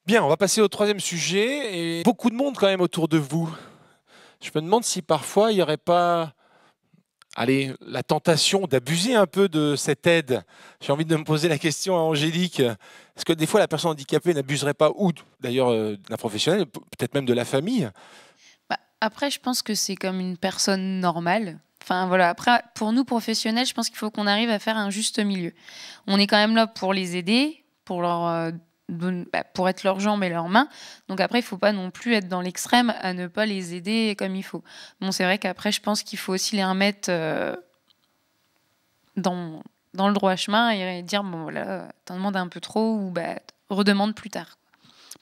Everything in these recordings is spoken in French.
Bien, on va passer au troisième sujet. Et beaucoup de monde quand même autour de vous. Je me demande si parfois il n'y aurait pas, allez, la tentation d'abuser un peu de cette aide. J'ai envie de me poser la question à Angélique. Est-ce que des fois la personne handicapée n'abuserait pas, ou d'ailleurs d'un professionnel, peut-être même de la famille? Bah, après, je pense que c'est comme une personne normale. Enfin voilà, après, pour nous professionnels, je pense qu'il faut qu'on arrive à faire un juste milieu. On est quand même là pour les aider, pour pour être leurs jambes et leurs mains. Donc après, il ne faut pas non plus être dans l'extrême à ne pas les aider comme il faut. Bon, c'est vrai qu'après, je pense qu'il faut aussi les remettre dans le droit chemin et dire, bon voilà, t'en demandes un peu trop ou bah, redemande plus tard.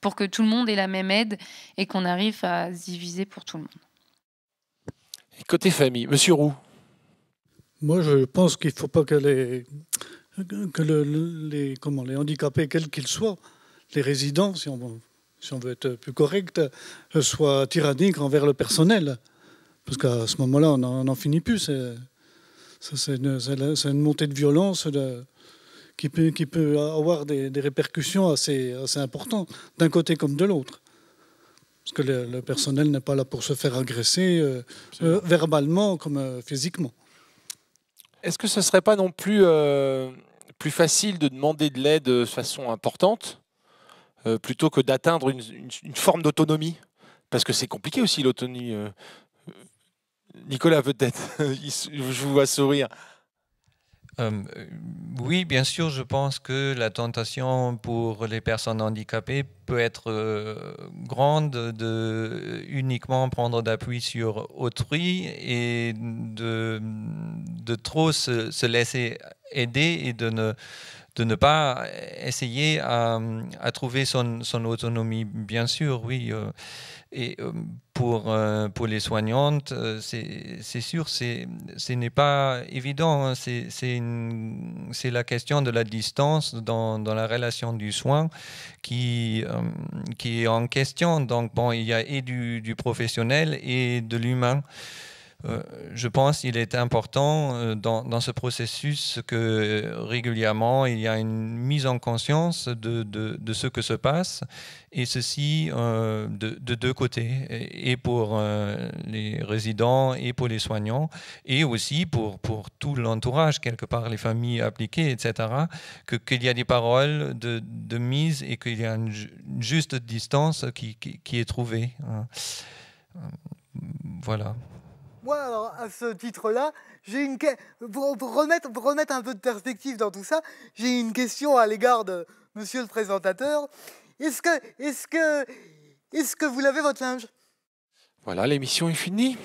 Pour que tout le monde ait la même aide et qu'on arrive à se diviser pour tout le monde. Et côté famille, Monsieur Roux. Moi, je pense qu'il ne faut pas que les handicapés, quels qu'ils soient, les résidents, si on veut être plus correct, soient tyranniques envers le personnel. Parce qu'à ce moment-là, on n'en finit plus. C'est une montée de violence qui peut avoir des répercussions assez importantes, d'un côté comme de l'autre. Parce que le personnel n'est pas là pour se faire agresser verbalement comme physiquement. Est-ce que ce ne serait pas non plus plus facile de demander de l'aide de façon importante plutôt que d'atteindre une forme d'autonomie? Parce que c'est compliqué aussi l'autonomie. Nicolas, peut-être, je vous vois sourire. Oui, bien sûr, je pense que la tentation pour les personnes handicapées peut être grande de uniquement prendre d'appui sur autrui et de trop se laisser aider et de ne pas essayer à trouver son autonomie, bien sûr, oui. Et pour les soignantes, c'est sûr, ce n'est pas évident. Hein. C'est la question de la distance dans la relation du soin qui est en question. Donc, bon, il y a et du professionnel et de l'humain. Je pense qu'il est important dans ce processus que régulièrement il y a une mise en conscience de ce que se passe, et ceci de deux côtés, et pour les résidents et pour les soignants, et aussi pour tout l'entourage, quelque part les familles appliquées, etc., qu'il y a des paroles de mise et qu'il y a une juste distance qui est trouvée. Voilà. Moi, alors, à ce titre-là, pour remettre un peu de perspective dans tout ça, j'ai une question à l'égard de monsieur le présentateur. Est-ce que vous lavez votre linge? Voilà, l'émission est finie.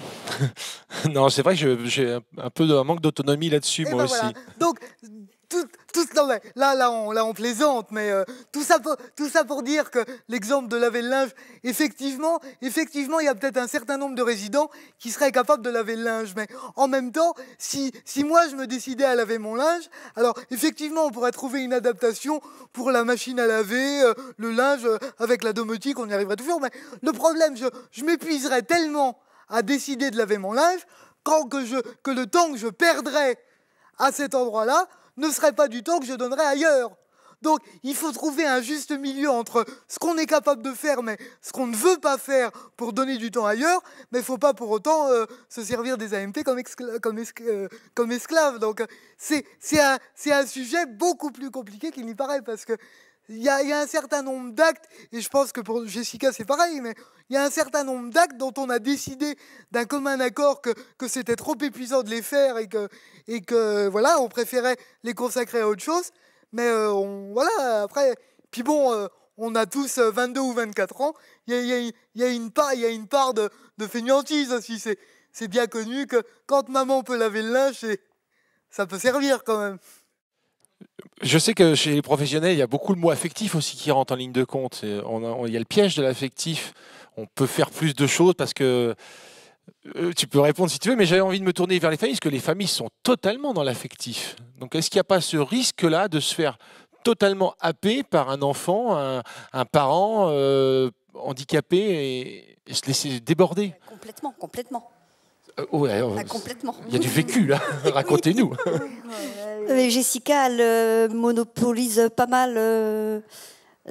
Non, c'est vrai que j'ai un peu un manque d'autonomie là-dessus, moi aussi. Voilà. Donc, non, mais là, on plaisante, mais tout ça pour dire que l'exemple de laver le linge, effectivement, il y a peut-être un certain nombre de résidents qui seraient capables de laver le linge. Mais en même temps, si moi je me décidais à laver mon linge, alors effectivement, on pourrait trouver une adaptation pour la machine à laver, le linge avec la domotique, on y arriverait toujours. Mais le problème, je m'épuiserais tellement à décider de laver mon linge que le temps que je perdrais à cet endroit-là ne serait pas du temps que je donnerais ailleurs. Donc il faut trouver un juste milieu entre ce qu'on est capable de faire, mais ce qu'on ne veut pas faire pour donner du temps ailleurs, mais il ne faut pas pour autant se servir des AMP comme esclaves. Donc c'est un sujet beaucoup plus compliqué qu'il n'y paraît, parce que il y a un certain nombre d'actes, et je pense que pour Jessica c'est pareil, mais il y a un certain nombre d'actes dont on a décidé d'un commun accord que c'était trop épuisant de les faire et que voilà, on préférait les consacrer à autre chose. Mais voilà, après, puis bon, on a tous 22 ou 24 ans, il y a une part de fainéantise aussi. C'est bien connu que quand maman peut laver le linge, ça peut servir quand même. Je sais que chez les professionnels, il y a beaucoup le mot affectif aussi qui rentre en ligne de compte. Il y a le piège de l'affectif. On peut faire plus de choses parce que tu peux répondre si tu veux, mais j'avais envie de me tourner vers les familles, parce que les familles sont totalement dans l'affectif. Donc est-ce qu'il n'y a pas ce risque-là de se faire totalement happer par un enfant, un parent handicapé et se laisser déborder? Complètement. Ouais, Complètement. il y a du vécu, là. Racontez-nous. Jessica, elle monopolise pas mal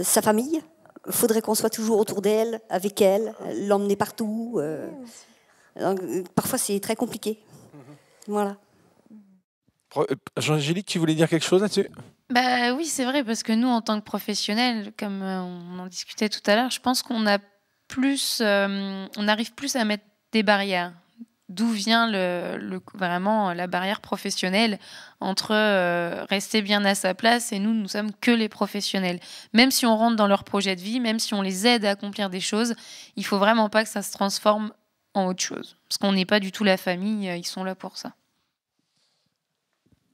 sa famille. Il faudrait qu'on soit toujours autour d'elle, avec elle, l'emmener partout. Donc, parfois, c'est très compliqué. Voilà. Jean-Angélique, tu voulais dire quelque chose là-dessus? Bah oui, c'est vrai, parce que nous, en tant que professionnels, comme on en discutait tout à l'heure, je pense qu'on a plus, on arrive plus à mettre des barrières. D'où vient vraiment la barrière professionnelle entre rester bien à sa place et nous sommes que les professionnels. Même si on rentre dans leur projet de vie, même si on les aide à accomplir des choses, il faut vraiment pas que ça se transforme en autre chose. Parce qu'on n'est pas du tout la famille, ils sont là pour ça.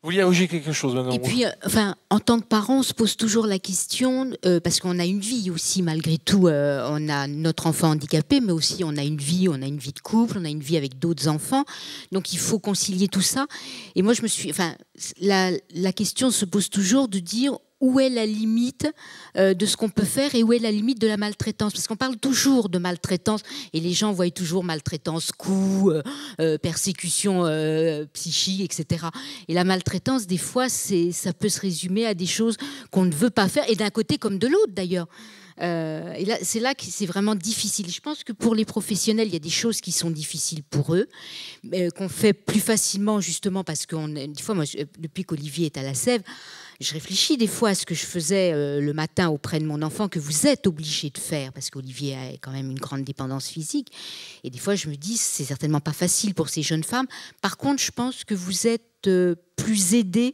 Vous vouliez ajouter quelque chose, maintenant? Et puis, en tant que parent, on se pose toujours la question, parce qu'on a une vie aussi, malgré tout. On a notre enfant handicapé, mais aussi on a une vie de couple, on a une vie avec d'autres enfants. Donc, il faut concilier tout ça. Et moi, la question se pose toujours de dire où est la limite de ce qu'on peut faire et où est la limite de la maltraitance. Parce qu'on parle toujours de maltraitance et les gens voient toujours maltraitance, coups, persécution psychique, etc. Et la maltraitance, des fois, ça peut se résumer à des choses qu'on ne veut pas faire, et d'un côté comme de l'autre d'ailleurs. Et là, c'est là que c'est vraiment difficile. Je pense que pour les professionnels, il y a des choses qui sont difficiles pour eux, qu'on fait plus facilement justement parce que des fois, moi, depuis qu'Olivier est à la Sève, je réfléchis des fois à ce que je faisais le matin auprès de mon enfant, que vous êtes obligé de faire, parce qu'Olivier a quand même une grande dépendance physique. Et des fois, je me dis, c'est certainement pas facile pour ces jeunes femmes. Par contre, je pense que vous êtes plus aidés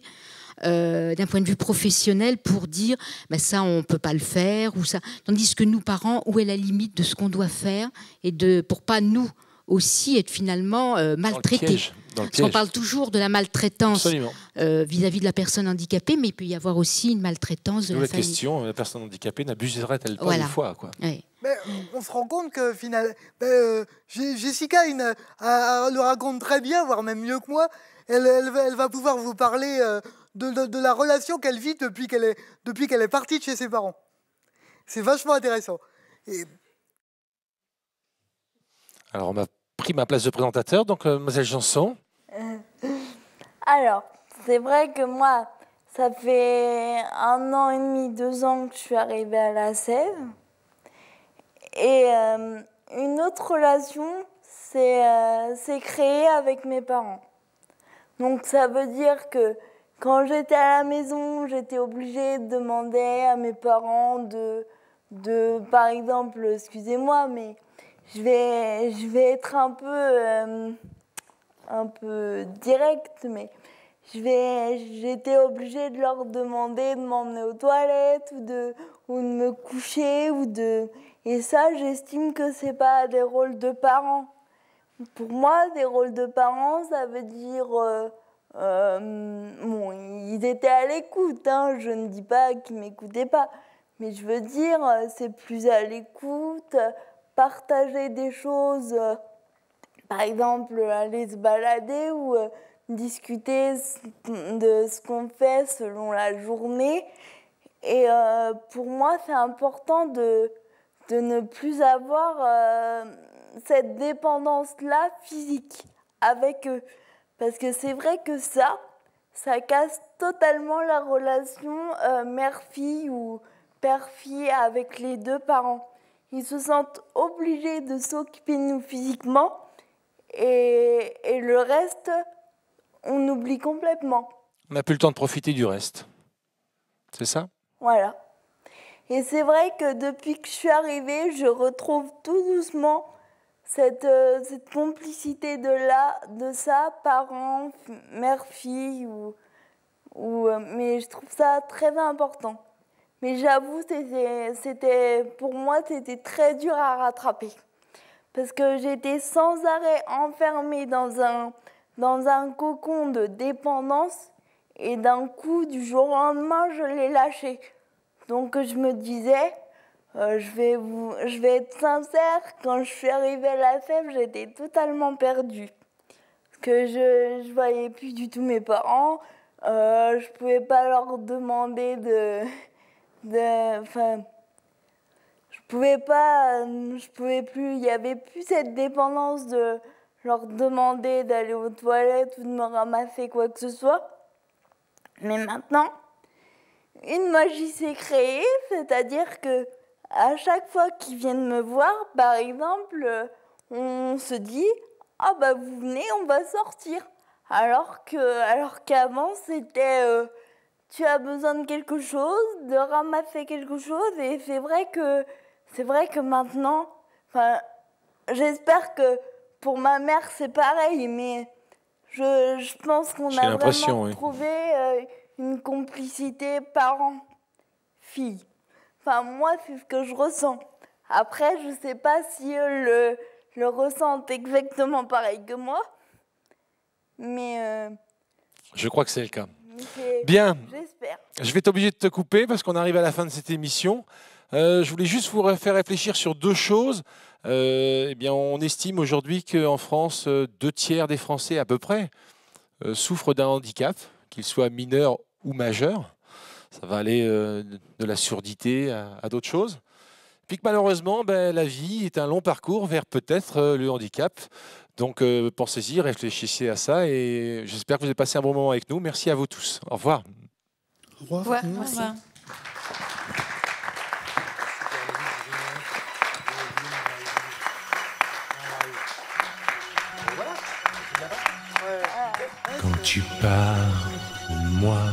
d'un point de vue professionnel pour dire ça on peut pas le faire ou ça, tandis que nous parents, où est la limite de ce qu'on doit faire et pour pas nous aussi être finalement maltraités. Parce qu'on parle toujours de la maltraitance vis-à-vis de la personne handicapée, mais il peut y avoir aussi une maltraitance de la famille. Question, la personne handicapée n'abuserait-elle pas des fois, quoi. Oui. Mais on se rend compte que finalement, Jessica le raconte très bien, voire même mieux que moi. Elle va pouvoir vous parler de la relation qu'elle vit depuis qu'elle est partie de chez ses parents. C'est vachement intéressant. Alors, on m'a pris ma place de présentateur, donc Mademoiselle Janson. Alors, c'est vrai que moi, ça fait 1 an et demi, 2 ans que je suis arrivée à la Sève. Et une autre relation s'est créée avec mes parents. Donc ça veut dire que quand j'étais à la maison, j'étais obligée de demander à mes parents de par exemple, excusez-moi, mais je vais être un peu directe, mais j'étais obligée de leur demander de m'emmener aux toilettes ou de me coucher et ça, j'estime que c'est pas des rôles de parents. Pour moi, des rôles de parents, ça veut dire bon, ils étaient à l'écoute, hein, je ne dis pas qu'ils m'écoutaient pas, mais je veux dire, c'est plus à l'écoute, partager des choses, par exemple aller se balader ou discuter de ce qu'on fait selon la journée. Et pour moi, c'est important de ne plus avoir cette dépendance-là physique avec eux. Parce que c'est vrai que ça casse totalement la relation mère-fille ou père-fille avec les deux parents. Ils se sentent obligés de s'occuper de nous physiquement et le reste, on oublie complètement. On n'a plus le temps de profiter du reste. C'est ça? Voilà. Et c'est vrai que depuis que je suis arrivée, je retrouve tout doucement cette complicité de ça, parents, mère-fille, mais je trouve ça très important. Mais j'avoue, pour moi, c'était très dur à rattraper. Parce que j'étais sans arrêt enfermée dans un cocon de dépendance et d'un coup, du jour au lendemain, je l'ai lâché. Donc je me disais, je vais être sincère, quand je suis arrivée à la Sève, j'étais totalement perdue. Parce que je voyais plus du tout mes parents, je pouvais pas leur demander je pouvais plus, il y avait plus cette dépendance leur demander d'aller aux toilettes ou de me ramasser quoi que ce soit. Mais maintenant, une magie s'est créée, c'est-à-dire que à chaque fois qu'ils viennent me voir, par exemple, on se dit « Ah bah vous venez, on va sortir ». Alors qu'avant, c'était tu as besoin de quelque chose, de ramasser quelque chose. Et c'est vrai que maintenant, j'espère que pour ma mère, c'est pareil. Mais je pense qu'on a vraiment trouvé une complicité parent-fille. Enfin, moi, c'est ce que je ressens. Après, je ne sais pas si eux le ressentent exactement pareil que moi. Mais je crois que c'est le cas. Bien. J'espère. Je vais être obligé de te couper parce qu'on arrive à la fin de cette émission. Je voulais juste vous faire réfléchir sur deux choses. Eh bien, on estime aujourd'hui qu'en France, 2/3 des Français à peu près souffrent d'un handicap, qu'il soit mineur ou majeur. Ça va aller de la surdité à d'autres choses. Puis que malheureusement, la vie est un long parcours vers peut-être le handicap. Donc pensez-y, réfléchissez à ça et j'espère que vous avez passé un bon moment avec nous. Merci à vous tous. Au revoir. Au revoir. Au revoir. Au revoir. Quand tu parles, moi,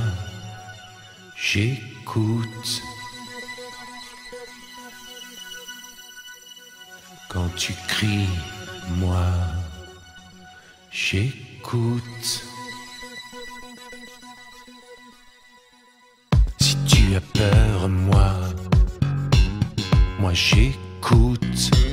j'écoute. Quand tu cries, moi, j'écoute. Si tu as peur, moi, j'écoute.